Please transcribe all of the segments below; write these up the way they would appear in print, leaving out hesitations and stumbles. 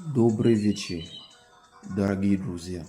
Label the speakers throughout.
Speaker 1: Добрый вечер, дорогие друзья.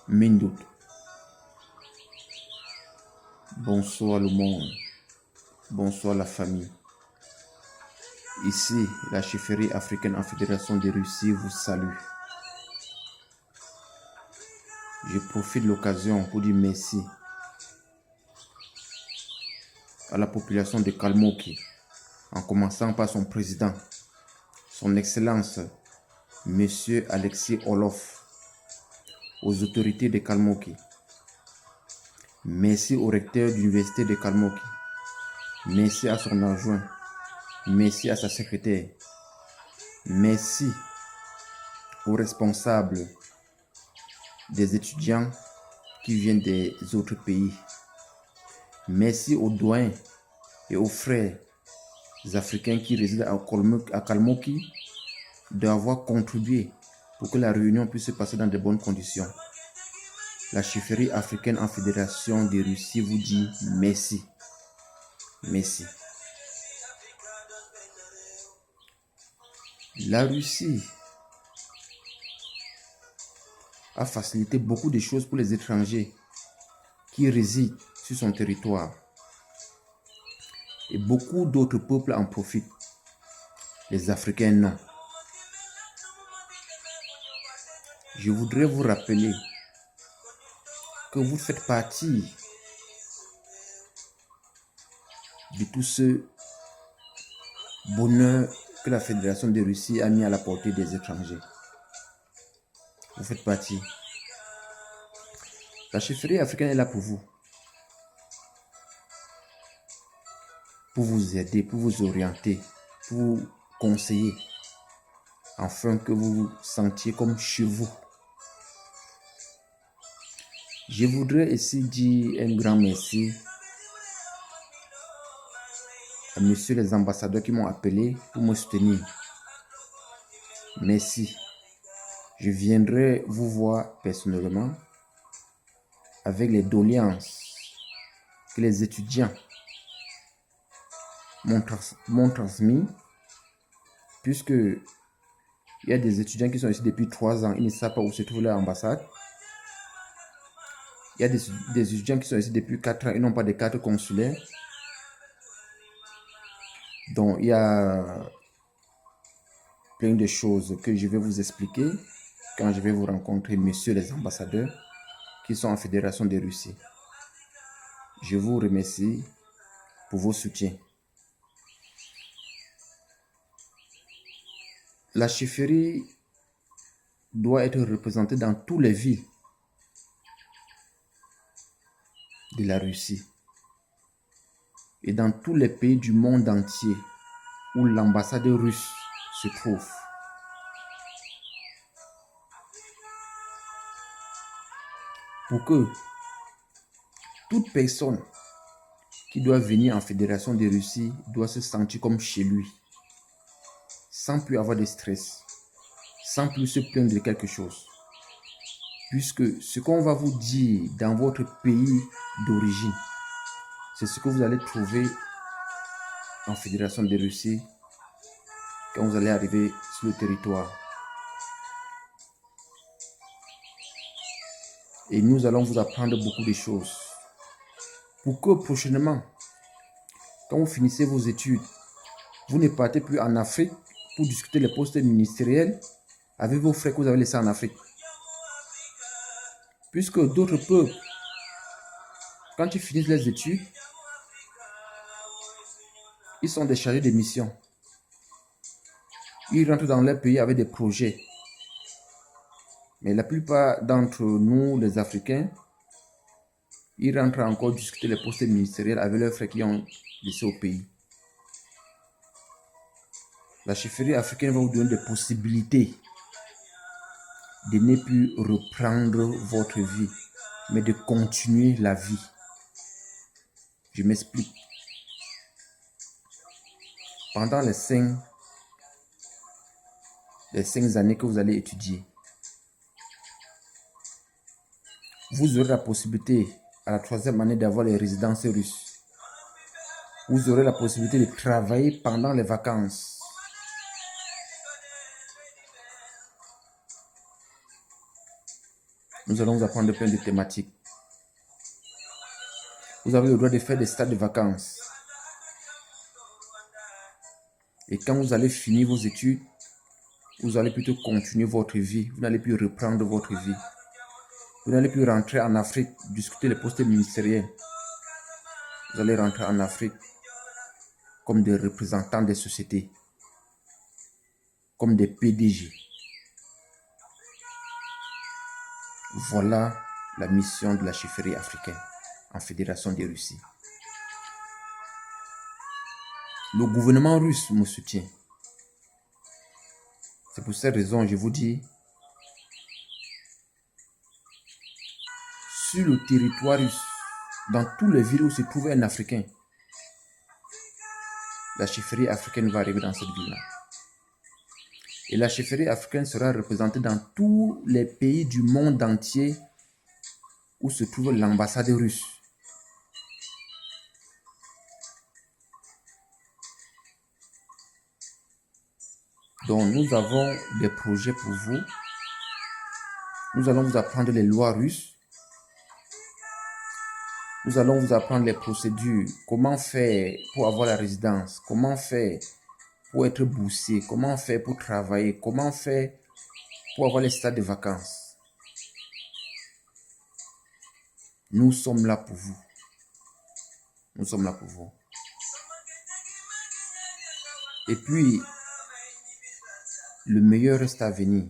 Speaker 1: Mindut. Bonsoir le monde. Bonsoir la famille. Ici, la chefferie africaine en Fédération de Russie vous salue. Je profite de l'occasion pour dire merci à la population de Kalmoki, en commençant par son président, son Excellence, Monsieur Alexis Olof, aux autorités de Kalmoki. Merci au recteur de l'université de Kalmoki. Merci à son adjoint. Merci à sa secrétaire. Merci aux responsables des étudiants qui viennent des autres pays. Merci aux doyens et aux frères africains qui résident à Kalmoki d'avoir contribué pour que la réunion puisse se passer dans de bonnes conditions. La chefferie africaine en Fédération de Russie vous dit merci. Merci. La Russie a facilité beaucoup de choses pour les étrangers qui résident sur son territoire. Et beaucoup d'autres peuples en profitent. Les Africains, non. Je voudrais vous rappeler que vous faites partie de tout ce bonheur que la Fédération de Russie a mis à la portée des étrangers. Vous faites partie. La chefferie africaine est là pour vous aider, pour vous orienter, pour vous conseiller, afin que vous vous sentiez comme chez vous. Je voudrais ici dire un grand merci à messieurs les ambassadeurs qui m'ont appelé pour me soutenir. Merci. Je viendrai vous voir personnellement avec les doléances que les étudiants m'ont transmis, puisque il y a des étudiants qui sont ici depuis 3 ans, ils ne savent pas où se trouve leur ambassade. Il y a des étudiants qui sont ici depuis 4 ans, ils n'ont pas de carte consulaire. Donc, il y a plein de choses que je vais vous expliquer quand je vais vous rencontrer, messieurs les ambassadeurs qui sont en Fédération de Russie. Je vous remercie pour vos soutiens. La chefferie doit être représentée dans toutes les villes de la Russie et dans tous les pays du monde entier où l'ambassade russe se trouve. Pour que toute personne qui doit venir en Fédération de Russie doit se sentir comme chez lui, sans plus avoir de stress, sans plus se plaindre de quelque chose. Puisque ce qu'on va vous dire dans votre pays d'origine, c'est ce que vous allez trouver en Fédération de Russie quand vous allez arriver sur le territoire. Et nous allons vous apprendre beaucoup de choses. Pour que prochainement, quand vous finissez vos études, vous ne partez plus en Afrique pour discuter les postes ministériels avec vos frères que vous avez laissés en Afrique. Puisque d'autres peuples, quand ils finissent les études, ils sont des chargés de mission. Ils rentrent dans leur pays avec des projets. Mais la plupart d'entre nous, les Africains, ils rentrent encore discuter les postes ministériels avec leurs frères qui ont laissé au pays. La chefferie africaine va vous donner des possibilités de ne plus reprendre votre vie, mais de continuer la vie. Je m'explique. Pendant les 5 années que vous allez étudier, vous aurez la possibilité à la 3e année d'avoir les résidences russes. Vous aurez la possibilité de travailler pendant les vacances. Nous allons vous apprendre plein de thématiques. Vous avez le droit de faire des stades de vacances. Et quand vous allez finir vos études, vous allez plutôt continuer votre vie. Vous n'allez plus reprendre votre vie. Vous n'allez plus rentrer en Afrique, discuter les postes ministériels. Vous allez rentrer en Afrique comme des représentants des sociétés, comme des PDG. Voilà la mission de la chefferie africaine en Fédération de Russie. Le gouvernement russe me soutient. C'est pour cette raison, je vous dis, sur le territoire russe, dans tous les villes où se trouvait un Africain, la chefferie africaine va arriver dans cette ville-là. Et la chefferie africaine sera représentée dans tous les pays du monde entier où se trouve l'ambassade russe. Donc nous avons des projets pour vous. Nous allons vous apprendre les lois russes. Nous allons vous apprendre les procédures. Comment faire pour avoir la résidence. Comment faire pour être boursier. Comment faire pour travailler. Comment faire pour avoir les stades de vacances. Nous sommes là pour vous. Nous sommes là pour vous. Et puis, le meilleur reste à venir.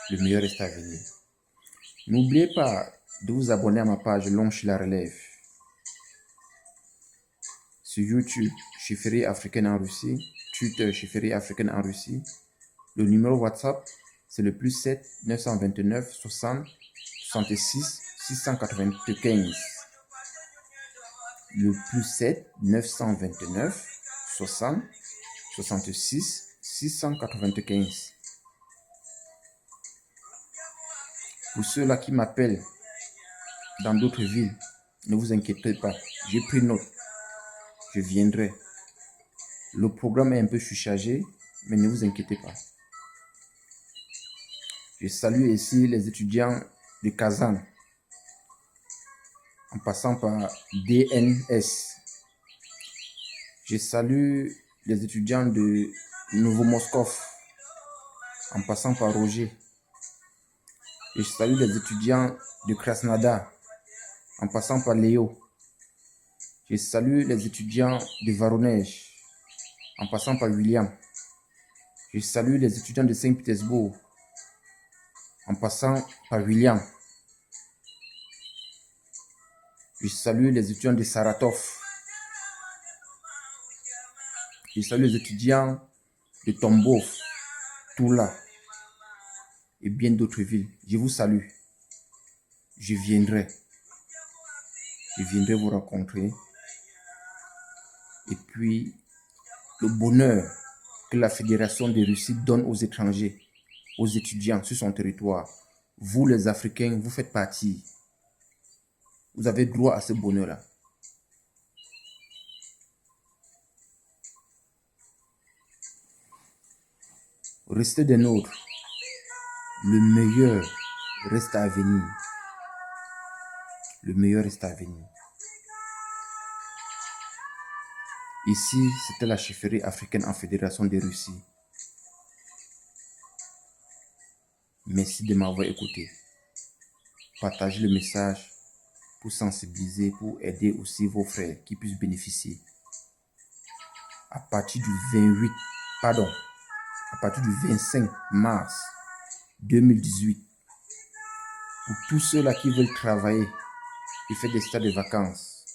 Speaker 1: Le meilleur reste à venir. N'oubliez pas de vous abonner à ma page Longe la Relève. Sur YouTube, chefferie africaine en Russie. Twitter, chefferie africaine en Russie. Le numéro WhatsApp, c'est le +7 929 60 66 695. Le +7 929 60 66 695. Pour ceux-là qui m'appellent dans d'autres villes, ne vous inquiétez pas, j'ai pris note, je viendrai. Le programme est un peu surchargé, mais ne vous inquiétez pas. Je salue ici les étudiants de Kazan, en passant par DNS. Je salue les étudiants de Novo-Moscov, en passant par Roger. Je salue les étudiants de Krasnodar, en passant par Léo. Je salue les étudiants de Voronezh, en passant par William. Je salue les étudiants de Saint-Pétersbourg, en passant par William. Je salue les étudiants de Saratov. Je salue les étudiants de Tambov, Toula et bien d'autres villes. Je vous salue. Je viendrai. Je viendrai vous rencontrer. Et puis, le bonheur que la Fédération de Russie donne aux étrangers, aux étudiants sur son territoire. Vous, les Africains, vous faites partie. Vous avez droit à ce bonheur-là. Restez des nôtres. Le meilleur reste à venir. Le meilleur reste à venir. Ici, c'était la chefferie africaine en Fédération de Russie. Merci de m'avoir écouté. Partagez le message pour sensibiliser, pour aider aussi vos frères qui puissent bénéficier. À partir du 25 mars 2018, pour tous ceux-là qui veulent travailler et faire des stades de vacances,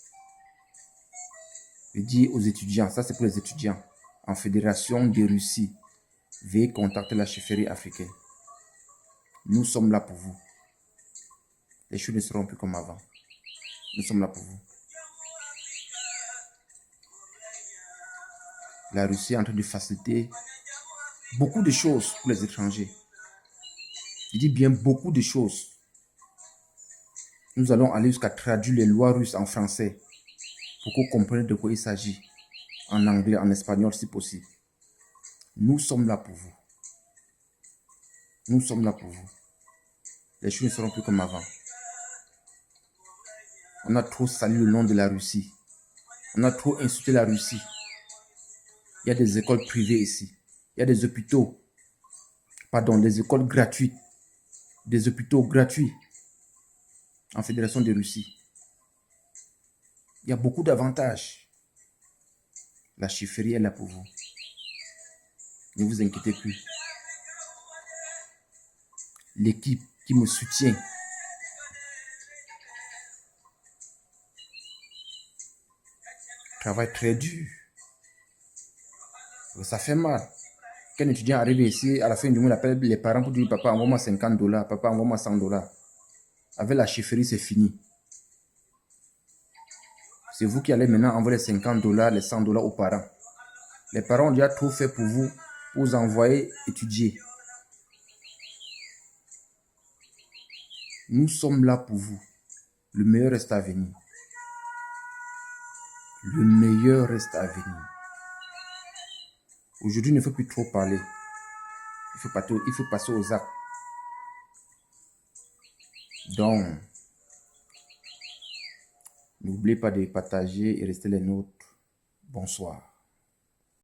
Speaker 1: je dis aux étudiants, ça c'est pour les étudiants, en Fédération de Russie, veuillez contacter la chefferie africaine. Nous sommes là pour vous. Les choses ne seront plus comme avant. Nous sommes là pour vous. La Russie est en train de faciliter beaucoup de choses pour les étrangers. Je dis bien beaucoup de choses. Nous allons aller jusqu'à traduire les lois russes en français pour que vous compreniez de quoi il s'agit. En anglais, en espagnol si possible. Nous sommes là pour vous. Nous sommes là pour vous. les choses ne seront plus comme avant. On a trop sali le nom de la Russie. On a trop insulté la Russie. Il y a des écoles privées ici. Il y a des hôpitaux. Pardon, des écoles gratuites. Des hôpitaux gratuits en Fédération de Russie. Il y a beaucoup d'avantages. La chefferie est là pour vous. Ne vous inquiétez plus. L'équipe qui me soutient travaille très dur. Ça fait mal. Qu'un étudiant arrive ici, à la fin du mois, il appelle les parents pour dire papa, envoie-moi $50, papa, envoie-moi $100. Avec la chefferie, c'est fini. C'est vous qui allez maintenant envoyer les $50, les $100 aux parents. Les parents ont déjà tout fait pour vous envoyer étudier. Nous sommes là pour vous. Le meilleur reste à venir. Le meilleur reste à venir. Aujourd'hui, il ne faut plus trop parler. Il faut passer aux actes. Donc, n'oubliez pas de partager et rester les nôtres. Bonsoir.